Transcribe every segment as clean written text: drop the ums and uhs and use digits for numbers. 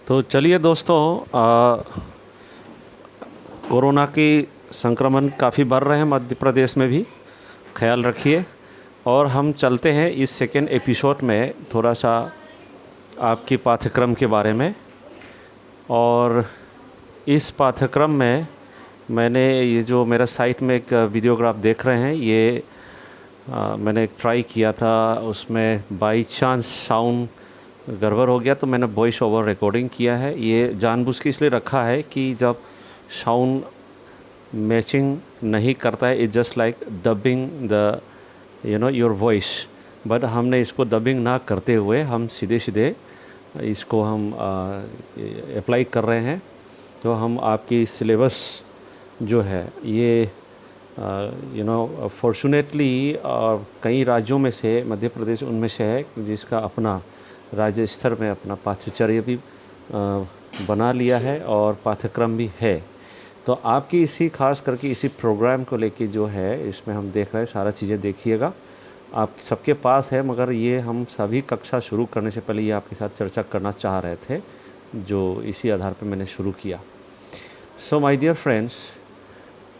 तो चलिए दोस्तों, कोरोना की संक्रमण काफ़ी बढ़ रहे हैं मध्य प्रदेश में भी, ख्याल रखिए। और हम चलते हैं इस सेकेंड एपिसोड में थोड़ा सा आपकी पाठ्यक्रम के बारे में। और इस पाठ्यक्रम में मैंने ये जो मेरा साइट में एक वीडियोग्राफ देख रहे हैं, ये मैंने एक ट्राई किया था, उसमें बाई चांस साउंड गड़बड़ हो गया तो मैंने वॉइस ओवर रिकॉर्डिंग किया है। ये जानबूझ के इसलिए रखा है कि जब साउंड मैचिंग नहीं करता है, it just like dubbing the your voice, but हमने इसको डबिंग ना करते हुए हम सीधे सीधे इसको हम अप्लाई कर रहे हैं। तो हम आपकी सिलेबस जो है ये फॉर्चुनेटली कई राज्यों में से मध्य प्रदेश उनमें से है जिसका अपना राज्य स्तर में अपना पाठ्यचर्या भी बना लिया है और पाठ्यक्रम भी है। तो आपकी इसी खास करके इसी प्रोग्राम को लेके जो है इसमें हम देख रहे हैं, सारा चीज़ें देखिएगा, आप सबके पास है। मगर ये हम सभी कक्षा शुरू करने से पहले ये आपके साथ चर्चा करना चाह रहे थे, जो इसी आधार पर मैंने शुरू किया। सो माय डियर फ्रेंड्स,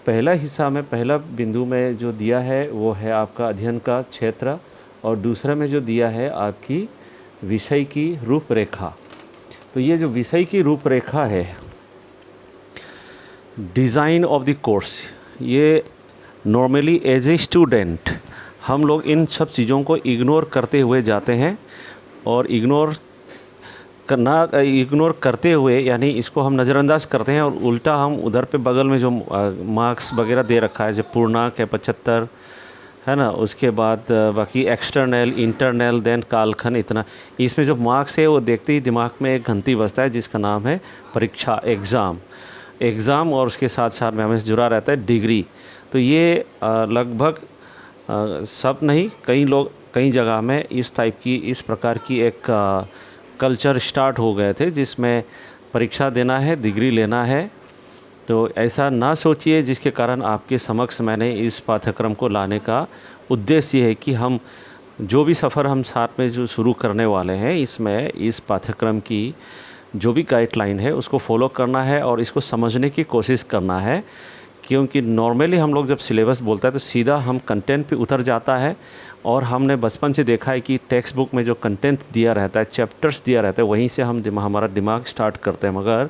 पहला हिस्सा में पहला बिंदु में जो दिया है वो है आपका अध्ययन का क्षेत्र, और दूसरा में जो दिया है आपकी विषय की रूपरेखा। तो ये जो विषय की रूपरेखा है, डिज़ाइन ऑफ द कोर्स, ये नॉर्मली एज ए स्टूडेंट हम लोग इन सब चीज़ों को इग्नोर करते हुए जाते हैं, और इग्नोर करते हुए यानी इसको हम नज़रअंदाज करते हैं, और उल्टा हम उधर पे बगल में जो मार्क्स वगैरह दे रखा है, जब पूर्णांक है 75 है ना, उसके बाद बाकी एक्सटर्नल इंटरनल देन कालखंड, इतना इसमें जो मार्क्स है वो देखते ही दिमाग में एक घंटी बजता है जिसका नाम है परीक्षा, एग्ज़ाम, और उसके साथ साथ में हमें जुड़ा रहता है डिग्री। तो ये लगभग सब नहीं, कई लोग कई जगह में इस प्रकार की एक कल्चर स्टार्ट हो गए थे जिसमें परीक्षा देना है, डिग्री लेना है। तो ऐसा ना सोचिए, जिसके कारण आपके समक्ष मैंने इस पाठ्यक्रम को लाने का उद्देश्य है कि हम जो भी सफ़र हम साथ में जो शुरू करने वाले हैं, इसमें इस पाठ्यक्रम की जो भी गाइडलाइन है उसको फॉलो करना है और इसको समझने की कोशिश करना है। क्योंकि नॉर्मली हम लोग जब सिलेबस बोलता है तो सीधा हम कंटेंट पे उतर जाता है, और हमने बचपन से देखा है कि टेक्स्ट बुक में जो कंटेंट दिया रहता है, चैप्टर्स दिया रहता है, वहीं से हम हमारा दिमाग स्टार्ट करते हैं। मगर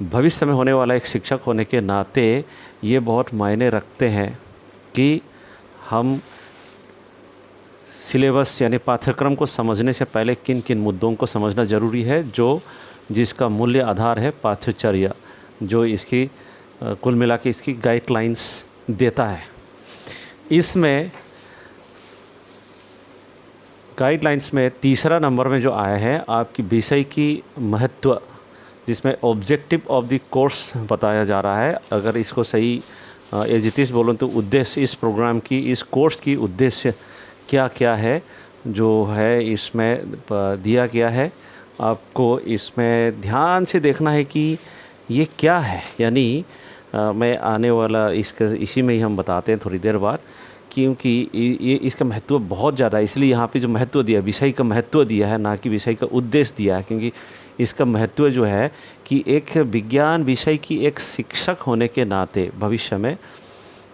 भविष्य में होने वाला एक शिक्षक होने के नाते ये बहुत मायने रखते हैं कि हम सिलेबस यानी पाठ्यक्रम को समझने से पहले किन किन मुद्दों को समझना ज़रूरी है, जिसका मूल्य आधार है पाठ्यचर्या, जो इसकी कुल मिला के इसकी गाइडलाइंस देता है। इसमें गाइडलाइंस में तीसरा नंबर में जो आया है आपकी विषय की महत्व, जिसमें ऑब्जेक्टिव ऑफ द कोर्स बताया जा रहा है। अगर इसको सही एज इट इज़ बोलूँ तो उद्देश्य इस प्रोग्राम की, इस कोर्स की उद्देश्य क्या क्या है जो है इसमें दिया गया है। आपको इसमें ध्यान से देखना है कि ये क्या है, यानी मैं आने वाला इसी में ही हम बताते हैं थोड़ी देर बाद, क्योंकि ये इसका महत्व बहुत ज़्यादा है। इसलिए यहाँ पे जो महत्व दिया, विषय का महत्व दिया है, ना कि विषय का उद्देश्य दिया है। क्योंकि इसका महत्व जो है कि एक विज्ञान विषय की एक शिक्षक होने के नाते भविष्य में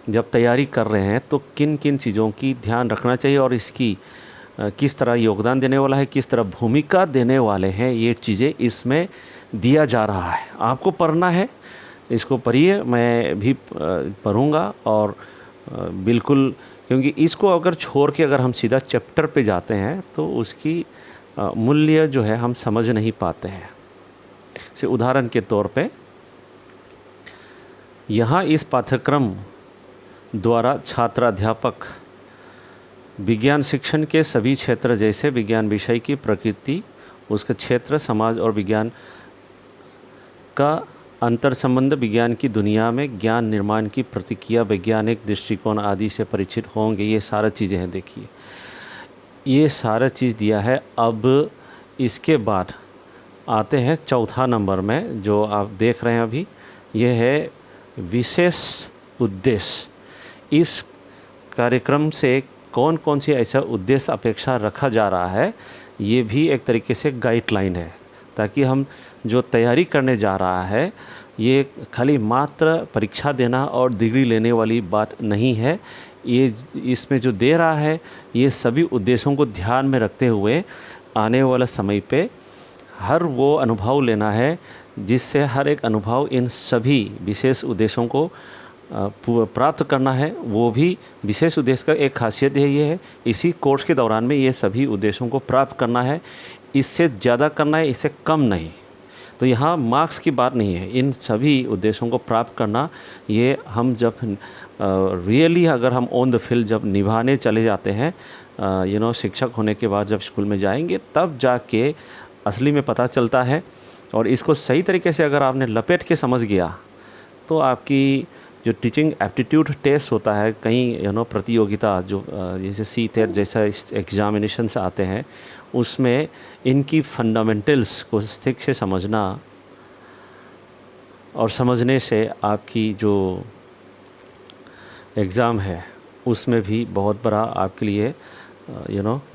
जब तैयारी कर रहे हैं तो किन किन चीज़ों की ध्यान रखना चाहिए, और इसकी किस तरह योगदान देने वाला है, किस तरह भूमिका देने वाले हैं, ये चीज़ें इसमें दिया जा रहा है। आपको पढ़ना है, इसको पढ़िए, मैं भी पढ़ूँगा। और बिल्कुल, क्योंकि इसको अगर छोड़ के अगर हम सीधा चैप्टर पे जाते हैं तो उसकी मूल्य जो है हम समझ नहीं पाते हैं। से उदाहरण के तौर पे यहाँ इस पाठ्यक्रम द्वारा छात्राध्यापक विज्ञान शिक्षण के सभी क्षेत्र जैसे विज्ञान विषय की प्रकृति, उसका क्षेत्र, समाज और विज्ञान का अंतर संबंध, विज्ञान की दुनिया में ज्ञान निर्माण की प्रतिक्रिया, वैज्ञानिक दृष्टिकोण आदि से परिचित होंगे। ये सारा चीज़ें हैं, देखिए ये सारा चीज़ दिया है। अब इसके बाद आते हैं चौथा नंबर में जो आप देख रहे हैं अभी, ये है विशेष उद्देश्य। इस कार्यक्रम से कौन कौन सी ऐसा उद्देश्य अपेक्षा रखा जा रहा है, ये भी एक तरीके से गाइडलाइन है। ताकि हम जो तैयारी करने जा रहा है ये खाली मात्र परीक्षा देना और डिग्री लेने वाली बात नहीं है। ये इसमें जो दे रहा है ये सभी उद्देश्यों को ध्यान में रखते हुए आने वाला समय पे हर वो अनुभव लेना है जिससे हर एक अनुभव इन सभी विशेष उद्देश्यों को प्राप्त करना है। वो भी विशेष उद्देश्य का एक खासियत ये है इसी कोर्स के दौरान में ये सभी उद्देश्यों को प्राप्त करना है, इससे ज़्यादा करना है, इससे कम नहीं। तो यहाँ मार्क्स की बात नहीं है, इन सभी उद्देश्यों को प्राप्त करना ये हम जब रियली अगर हम ऑन द फील्ड जब निभाने चले जाते हैं शिक्षक होने के बाद जब स्कूल में जाएंगे तब जाके असली में पता चलता है। और इसको सही तरीके से अगर आपने लपेट के समझ गया तो आपकी जो टीचिंग एप्टीट्यूड टेस्ट होता है कहीं प्रतियोगिता जो जैसे CTET जैसा एग्जामिनेशन से आते हैं उसमें इनकी फंडामेंटल्स को ठीक से समझना और समझने से आपकी जो एग्ज़ाम है उसमें भी बहुत बड़ा आपके लिए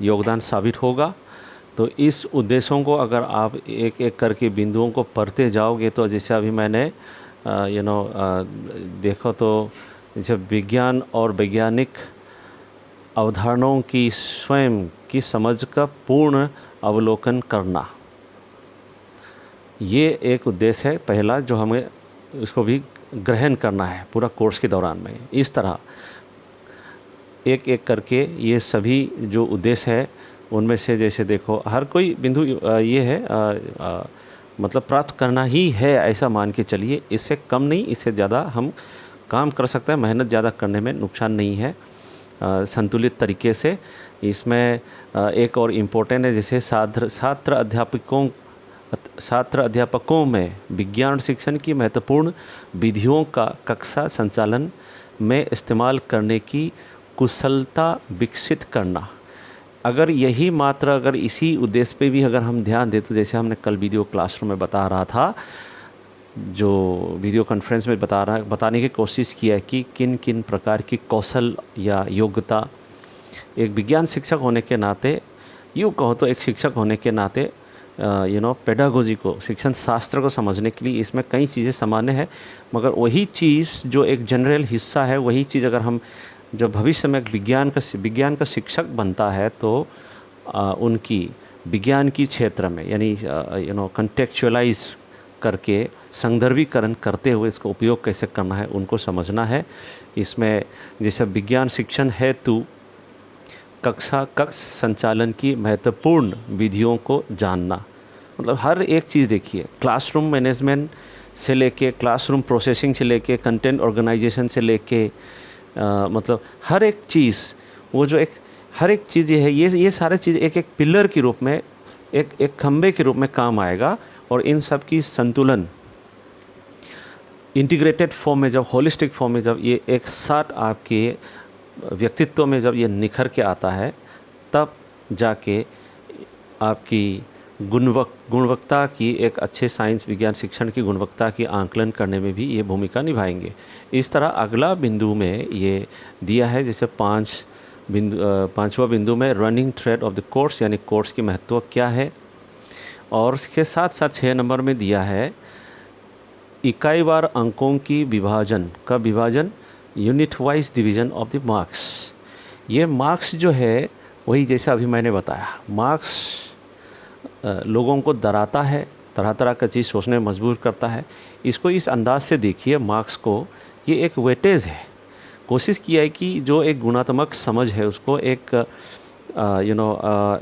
योगदान साबित होगा। तो इस उद्देश्यों को अगर आप एक एक करके बिंदुओं को पढ़ते जाओगे तो जैसे अभी मैंने देखो तो जैसे विज्ञान और वैज्ञानिक अवधारणाओं की स्वयं की समझ का पूर्ण अवलोकन करना, ये एक उद्देश्य है पहला जो हमें इसको भी ग्रहण करना है पूरा कोर्स के दौरान में। इस तरह एक एक करके ये सभी जो उद्देश्य है उनमें से जैसे देखो हर कोई बिंदु ये है मतलब प्राप्त करना ही है ऐसा मान के चलिए, इससे कम नहीं, इससे ज़्यादा हम काम कर सकते हैं, मेहनत ज़्यादा करने में नुकसान नहीं है संतुलित तरीके से। इसमें एक और इम्पोर्टेंट है जैसे छात्र अध्यापकों में विज्ञान शिक्षण की महत्वपूर्ण विधियों का कक्षा संचालन में इस्तेमाल करने की कुशलता विकसित करना। अगर यही मात्र अगर इसी उद्देश्य पे भी अगर हम ध्यान दें तो जैसे हमने कल वीडियो क्लासरूम में बता रहा था, जो वीडियो कॉन्फ्रेंस में बताने की कोशिश किया है कि किन किन प्रकार की कौशल या योग्यता एक विज्ञान शिक्षक होने के नाते, यूँ कहो तो एक शिक्षक होने के नाते पेडागोजी को, शिक्षण शास्त्र को समझने के लिए इसमें कई चीज़ें सामान्य है, मगर वही चीज़ जो एक जनरल हिस्सा है वही चीज़ अगर हम जब भविष्य में विज्ञान का शिक्षक बनता है तो उनकी विज्ञान की क्षेत्र में यानी कंटेक्चुअलाइज करके संदर्भीकरण करते हुए इसका उपयोग कैसे करना है उनको समझना है। इसमें जैसे विज्ञान शिक्षण हेतु कक्ष संचालन की महत्वपूर्ण विधियों को जानना, मतलब हर एक चीज़ देखिए, क्लासरूम मैनेजमेंट से लेके क्लासरूम प्रोसेसिंग से लेके कंटेंट ऑर्गेनाइजेशन से लेके मतलब हर एक चीज़, वो जो हर एक चीज़ ये है, ये सारे चीज़ एक एक पिलर के रूप में एक खंबे के रूप में काम आएगा। और इन सब की संतुलन इंटीग्रेटेड फॉर्म में जब होलिस्टिक फॉर्म में जब ये एक साथ आपके व्यक्तित्व में जब ये निखर के आता है तब जाके आपकी गुणवत्ता की एक अच्छे साइंस विज्ञान शिक्षण की गुणवत्ता की आंकलन करने में भी ये भूमिका निभाएंगे। इस तरह अगला बिंदु में ये दिया है जैसे पांचवा बिंदु में running thread of the course, यानी कोर्स की महत्व क्या है। और इसके साथ साथ 6 नंबर में दिया है इकाईवार अंकों की विभाजन unit wise division of the marks. ये मार्क्स जो है वही जैसे अभी मैंने बताया, मार्क्स लोगों को डराता है, तरह तरह का चीज़ सोचने में मजबूर करता है। इसको इस अंदाज से देखिए, मार्क्स को ये एक वेटेज है। कोशिश किया है कि जो एक गुणात्मक समझ है उसको एक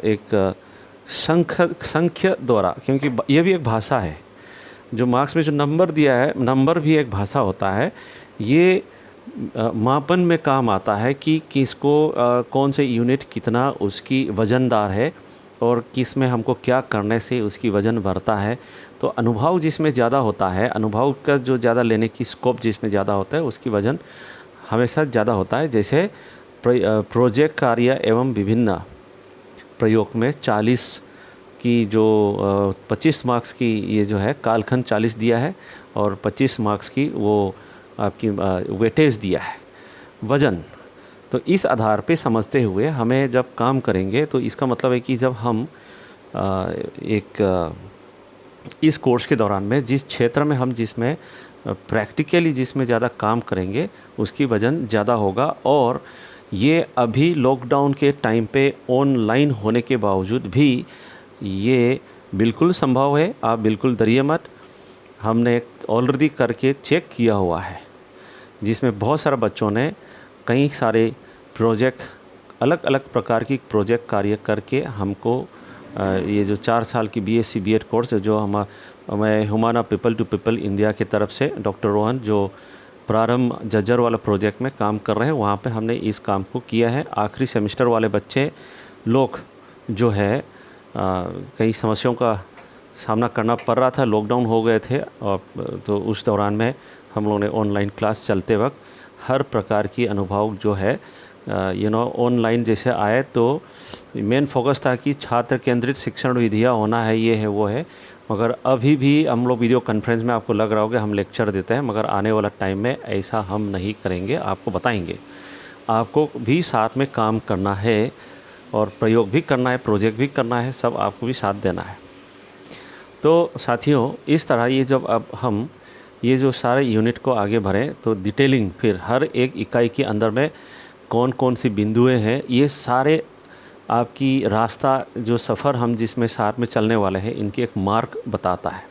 एक संख्य द्वारा, क्योंकि ये भी एक भाषा है, जो मार्क्स में जो नंबर दिया है, नंबर भी एक भाषा होता है। ये मापन में काम आता है कि किसको कौन से यूनिट कितना उसकी वज़नदार है और किस में हमको क्या करने से उसकी वज़न बढ़ता है। तो अनुभव जिसमें ज़्यादा होता है, अनुभव का जो ज़्यादा लेने की स्कोप जिसमें ज़्यादा होता है उसकी वज़न हमेशा ज़्यादा होता है। जैसे प्रोजेक्ट कार्य एवं विभिन्न प्रयोग में 40 की जो 25 मार्क्स की ये जो है कालखंड 40 दिया है और 25 मार्क्स की वो आपकी वेटेज दिया है, वज़न। तो इस आधार पे समझते हुए हमें जब काम करेंगे तो इसका मतलब है कि जब हम एक इस कोर्स के दौरान में जिस क्षेत्र में हम जिसमें प्रैक्टिकली जिसमें ज़्यादा काम करेंगे उसकी वज़न ज़्यादा होगा। और ये अभी लॉकडाउन के टाइम पे ऑनलाइन होने के बावजूद भी ये बिल्कुल संभव है, आप बिल्कुल डरिए मत। हमने ऑलरेडी करके चेक किया हुआ है, जिसमें बहुत सारे बच्चों ने कई सारे प्रोजेक्ट, अलग अलग प्रकार की प्रोजेक्ट कार्य करके हमको ये जो 4 साल की बीएससी बीएड कोर्स है, जो मैं हुमाना पीपल टू पीपल इंडिया की तरफ से डॉक्टर रोहन जो प्रारंभ जज्जर वाला प्रोजेक्ट में काम कर रहे हैं, वहाँ पे हमने इस काम को किया है। आखिरी सेमेस्टर वाले बच्चे लोग जो है कई समस्याओं का सामना करना पड़ रहा था, लॉकडाउन हो गए थे, और तो उस दौरान में हम लोगों ने ऑनलाइन क्लास चलते वक्त हर प्रकार की अनुभव जो है ऑनलाइन जैसे आए तो मेन फोकस था कि छात्र केंद्रित शिक्षण विधियाँ होना है, ये है वो है। मगर अभी भी हम लोग वीडियो कॉन्फ्रेंस में आपको लग रहा होगा हम लेक्चर देते हैं, मगर आने वाला टाइम में ऐसा हम नहीं करेंगे, आपको बताएंगे। आपको भी साथ में काम करना है और प्रयोग भी करना है, प्रोजेक्ट भी करना है, सब आपको भी साथ देना है। तो साथियों, इस तरह ये जब अब हम ये जो सारे यूनिट को आगे बढ़ें तो डिटेलिंग फिर हर एक इकाई के अंदर में कौन कौन सी बिंदुएं हैं, ये सारे आपकी रास्ता जो सफ़र हम जिसमें साथ में चलने वाले हैं, इनकी एक मार्क बताता है।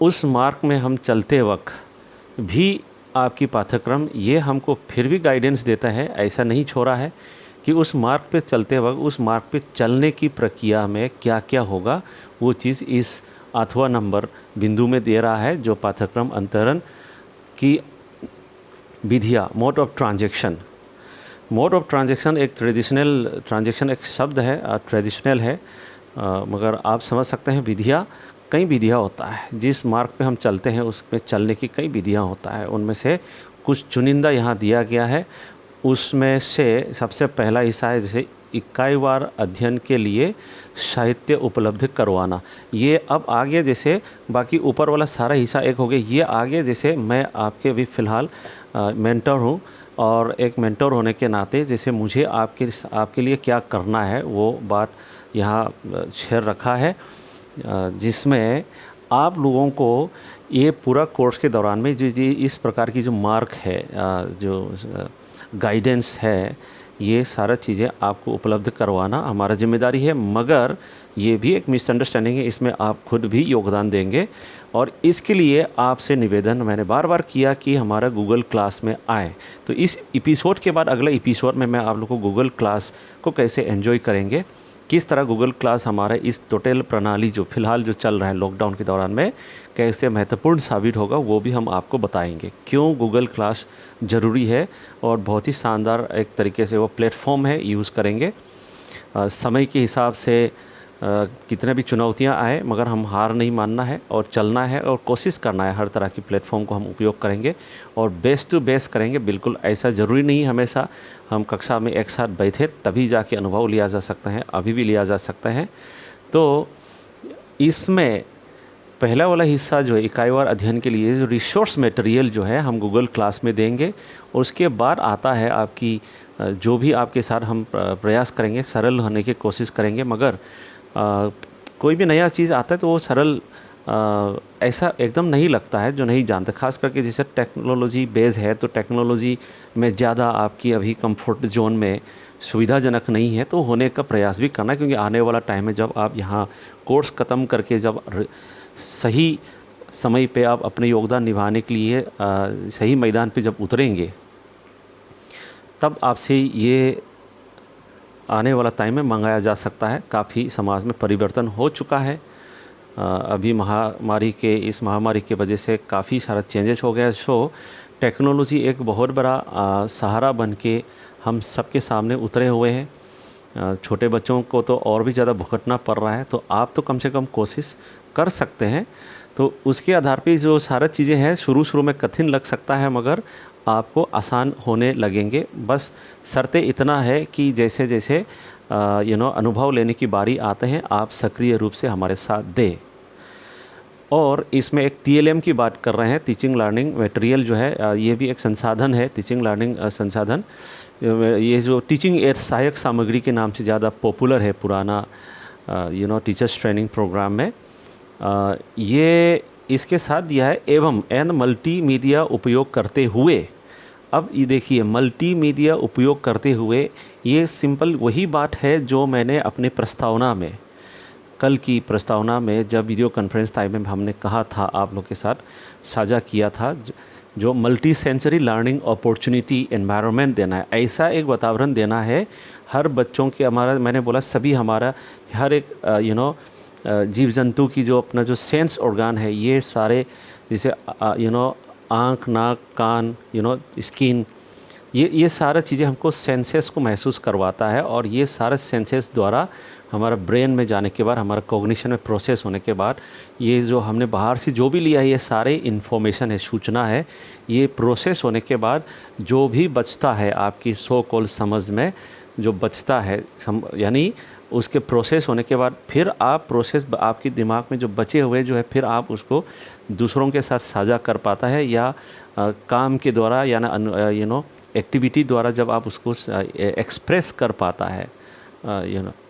उस मार्क में हम चलते वक्त भी आपकी पाठ्यक्रम ये हमको फिर भी गाइडेंस देता है, ऐसा नहीं छोड़ा है कि उस मार्ग पे चलते वक्त उस मार्ग पे चलने की प्रक्रिया में क्या क्या होगा, वो चीज़ इस 8वां नंबर बिंदु में दे रहा है, जो पाठ्यक्रम अंतरण की विधियाँ, mode of transaction. Mode of transaction एक ट्रेडिशनल ट्रांजैक्शन एक शब्द है, ट्रेडिशनल है, मगर आप समझ सकते हैं विधियाँ, कई विधियाँ होता है। जिस मार्ग पे हम चलते हैं उस पे चलने की कई विधियाँ होता है, उनमें से कुछ चुनिंदा यहाँ दिया गया है। उसमें से सबसे पहला हिस्सा है जैसे इकाईवार अध्ययन के लिए साहित्य उपलब्ध करवाना। ये अब आगे जैसे बाकी ऊपर वाला सारा हिस्सा एक हो गया, ये आगे जैसे मैं आपके अभी फ़िलहाल मेंटर हूँ, और एक मेंटर होने के नाते जैसे मुझे आपके लिए क्या करना है वो बात यहाँ शेयर रखा है, जिसमें आप लोगों को ये पूरा कोर्स के दौरान में जो इस प्रकार की जो मार्क है, जो गाइडेंस है, ये सारा चीज़ें आपको उपलब्ध करवाना हमारा जिम्मेदारी है। मगर ये भी एक मिसअंडरस्टैंडिंग है, इसमें आप खुद भी योगदान देंगे, और इसके लिए आपसे निवेदन मैंने बार बार किया कि हमारा गूगल क्लास में आए। तो इस एपिसोड के बाद अगला एपिसोड में मैं आप लोगों को गूगल क्लास को कैसे एंजॉय करेंगे, किस तरह गूगल क्लास हमारा इस टोटल प्रणाली जो फ़िलहाल जो चल रहा है लॉकडाउन के दौरान में कैसे महत्वपूर्ण साबित होगा, वो भी हम आपको बताएंगे। क्यों गूगल क्लास ज़रूरी है और बहुत ही शानदार एक तरीके से वो प्लेटफॉर्म है, यूज़ करेंगे। समय के हिसाब से कितने भी चुनौतियां आए, मगर हम हार नहीं मानना है और चलना है और कोशिश करना है। हर तरह की प्लेटफॉर्म को हम उपयोग करेंगे और बेस्ट टू बेस्ट करेंगे। बिल्कुल ऐसा ज़रूरी नहीं हमेशा हम कक्षा में एक साथ बैठे तभी जाके अनुभव लिया जा सकता है, अभी भी लिया जा सकता है। तो इसमें पहला वाला हिस्सा जो है इकाईवार अध्ययन के लिए जो रिसोर्स मटेरियल जो है हम गूगल क्लास में देंगे। उसके बाद आता है आपकी जो भी आपके साथ हम प्रयास करेंगे, सरल होने की कोशिश करेंगे। मगर कोई भी नया चीज़ आता है तो वो सरल ऐसा एकदम नहीं लगता है जो नहीं जानते। खास करके जैसे टेक्नोलॉजी बेस है तो टेक्नोलॉजी में ज़्यादा आपकी अभी कंफर्ट जोन में सुविधाजनक नहीं है, तो होने का प्रयास भी करना है। क्योंकि आने वाला टाइम है जब आप यहाँ कोर्स ख़त्म करके जब सही समय पे आप अपने योगदान निभाने के लिए सही मैदान पे जब उतरेंगे, तब आपसे ये आने वाला टाइम में मंगाया जा सकता है। काफ़ी समाज में परिवर्तन हो चुका है। अभी इस महामारी के वजह से काफ़ी सारा चेंजेस हो गया। सो टेक्नोलॉजी एक बहुत बड़ा सहारा बन के हम सबके सामने उतरे हुए हैं। छोटे बच्चों को तो और भी ज़्यादा भुगतना पड़ रहा है, तो आप तो कम से कम कोशिश कर सकते हैं। तो उसके आधार पे जो सारा चीज़ें हैं शुरू में कठिन लग सकता है, मगर आपको आसान होने लगेंगे। बस शर्तें इतना है कि जैसे जैसे अनुभव लेने की बारी आते हैं आप सक्रिय रूप से हमारे साथ दें। और इसमें एक TLM की बात कर रहे हैं, टीचिंग लर्निंग मटेरियल जो है, ये भी एक संसाधन है, टीचिंग लर्निंग संसाधन। ये जो टीचिंग एड सहायक सामग्री के नाम से ज़्यादा पॉपुलर है पुराना टीचर्स ट्रेनिंग प्रोग्राम में। ये इसके साथ दिया है एवं एन मल्टीमीडिया उपयोग करते हुए। अब ये देखिए मल्टीमीडिया उपयोग करते हुए, ये सिंपल वही बात है जो मैंने अपने प्रस्तावना में, कल की प्रस्तावना में जब वीडियो कॉन्फ्रेंस टाइम में हमने कहा था, आप लोग के साथ साझा किया था, जो multi sensory learning opportunity environment देना है, ऐसा एक वातावरण देना है हर बच्चों के। हमारा मैंने बोला सभी हमारा हर एक जीव जंतु की जो अपना जो सेंस ऑर्गन है, ये सारे जैसे आँख, नाक, कान, स्किन, ये सारा चीज़ें हमको सेंसेस को महसूस करवाता है। और ये सारे सेंसेस द्वारा हमारा ब्रेन में जाने के बाद, हमारा कॉग्निशन में प्रोसेस होने के बाद, ये जो हमने बाहर से जो भी लिया है, ये सारे इन्फॉर्मेशन है, सूचना है, ये प्रोसेस होने के बाद जो भी बचता है आपकी सो कॉल समझ में जो बचता है, यानी उसके प्रोसेस होने के बाद फिर आप प्रोसेस आपके दिमाग में जो बचे हुए जो है, फिर आप उसको दूसरों के साथ साझा कर पाता है, या काम के द्वारा या एक्टिविटी द्वारा जब आप उसको एक्सप्रेस कर पाता है,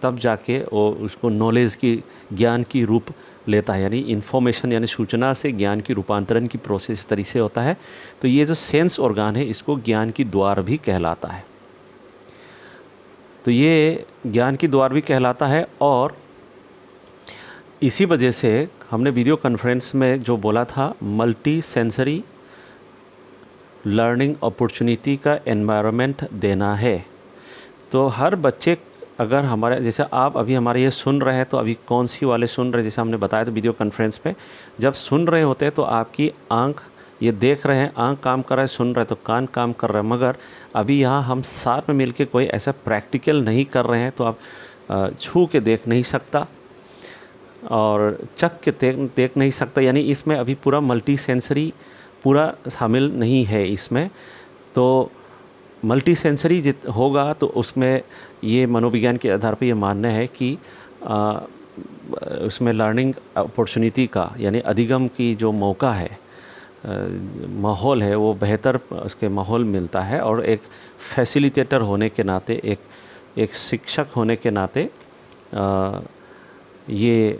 तब जाके वो उसको नॉलेज की, ज्ञान की रूप लेता है। यानी इन्फॉर्मेशन यानी सूचना से ज्ञान की रूपांतरण की प्रोसेस तरीके से होता है। तो ये जो सेंस ऑर्गन है, इसको ज्ञान की द्वार भी कहलाता है। तो ये ज्ञान की द्वार भी कहलाता है। और इसी वजह से हमने वीडियो कॉन्फ्रेंस में जो बोला था, मल्टी सेंसरी लर्निंग अपॉर्चुनिटी का एनवायरनमेंट देना है। तो हर बच्चे, अगर हमारे जैसे आप अभी हमारे ये सुन रहे हैं, तो अभी कौन सी वाले सुन रहे हैं, जैसे हमने बताया था वीडियो कॉन्फ्रेंस में, जब सुन रहे होते हैं तो आपकी आँख ये देख रहे हैं, आँख काम कर रहा है, सुन रहे हैं तो कान काम कर रहा है। मगर अभी यहाँ हम साथ में मिलके कोई ऐसा प्रैक्टिकल नहीं कर रहे हैं, तो आप छू के देख नहीं सकता और चख के देख नहीं सकता। यानी इसमें अभी पूरा मल्टी सेंसरी पूरा शामिल नहीं है इसमें। तो मल्टी सेंसरी होगा तो उसमें ये मनोविज्ञान के आधार पर ये मानना है कि उसमें लर्निंग अपॉर्चुनिटी का, यानी अधिगम की जो मौका है, माहौल है, वो बेहतर उसके माहौल मिलता है। और एक फैसिलिटेटर होने के नाते, एक शिक्षक होने के नाते, ये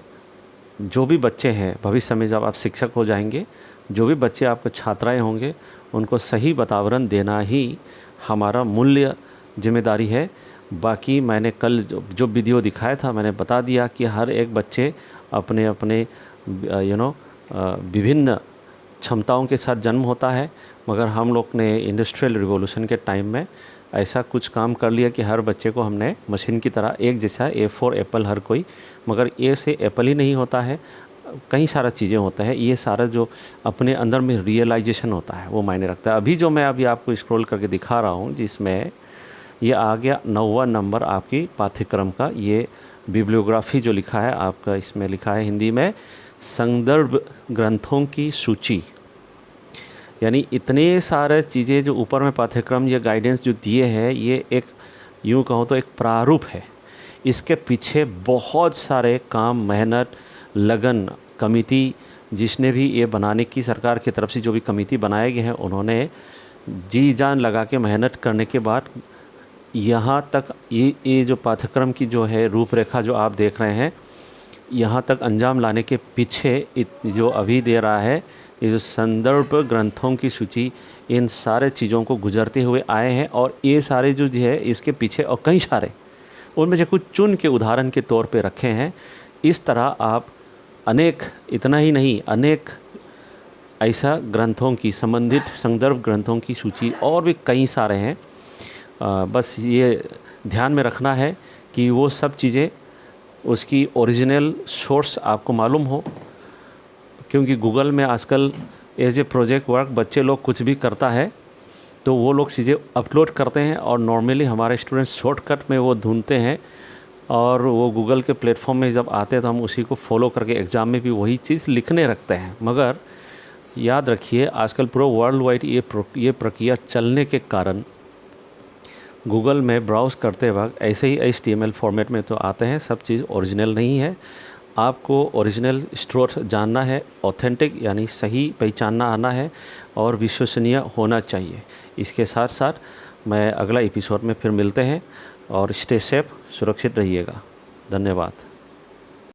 जो भी बच्चे हैं, भविष्य में जब आप शिक्षक हो जाएंगे, जो भी बच्चे आपके छात्राएं होंगे, उनको सही वातावरण देना ही हमारा मूल्य जिम्मेदारी है। बाकी मैंने कल जो वीडियो दिखाया था, मैंने बता दिया कि हर एक बच्चे अपने अपने विभिन्न क्षमताओं के साथ जन्म होता है। मगर हम लोग ने इंडस्ट्रियल रिवॉल्यूशन के टाइम में ऐसा कुछ काम कर लिया कि हर बच्चे को हमने मशीन की तरह एक जैसा, ए फॉर एप्पल हर कोई, मगर ए से एप्पल ही नहीं होता है, कई सारा चीज़ें होता है। ये सारा जो अपने अंदर में रियलाइजेशन होता है वो मायने रखता है। अभी जो मैं अभी आपको स्क्रॉल करके दिखा रहा हूँ, जिसमें ये आ गया 9वां नंबर आपकी पाठ्यक्रम का, ये बिब्लियोग्राफी जो लिखा है आपका, इसमें लिखा है हिंदी में संदर्भ ग्रंथों की सूची। यानी इतने सारे चीज़ें जो ऊपर में पाठ्यक्रम ये गाइडेंस जो दिए हैं, ये एक यूँ कहूँ तो एक प्रारूप है। इसके पीछे बहुत सारे काम, मेहनत, लगन, कमेटी जिसने भी ये बनाने की, सरकार की तरफ से जो भी कमेटी बनाए गए हैं, उन्होंने जी जान लगा के मेहनत करने के बाद यहाँ तक ये जो पाठ्यक्रम की जो है रूपरेखा जो आप देख रहे हैं, यहाँ तक अंजाम लाने के पीछे जो अभी दे रहा है, ये जो संदर्भ ग्रंथों की सूची, इन सारे चीज़ों को गुजरते हुए आए हैं। और ये सारे जो है इसके पीछे और कई सारे, उनमें से कुछ चुन के उदाहरण के तौर पे रखे हैं। इस तरह आप अनेक, इतना ही नहीं, अनेक ऐसा ग्रंथों की, संबंधित संदर्भ ग्रंथों की सूची और भी कई सारे हैं। बस ये ध्यान में रखना है कि वो सब चीज़ें, उसकी ओरिजिनल सोर्स आपको मालूम हो, क्योंकि गूगल में आजकल एज ए प्रोजेक्ट वर्क बच्चे लोग कुछ भी करता है तो वो लोग चीज़ें अपलोड करते हैं, और नॉर्मली हमारे स्टूडेंट्स शॉर्टकट में वो ढूंढते हैं, और वो गूगल के प्लेटफॉर्म में जब आते हैं तो हम उसी को फॉलो करके एग्ज़ाम में भी वही चीज़ लिखने रखते हैं। मगर याद रखिए, आजकल पूरा वर्ल्ड वाइड ये प्रक्रिया चलने के कारण गूगल में ब्राउज़ करते वक्त ऐसे ही HTML फॉर्मेट में तो आते हैं, सब चीज़ ओरिजिनल नहीं है। आपको ओरिजिनल स्रोत जानना है, ऑथेंटिक यानी सही पहचानना आना है, और विश्वसनीय होना चाहिए। इसके साथ साथ मैं अगला एपिसोड में फिर मिलते हैं, और स्टे सेफ, सुरक्षित रहिएगा। धन्यवाद।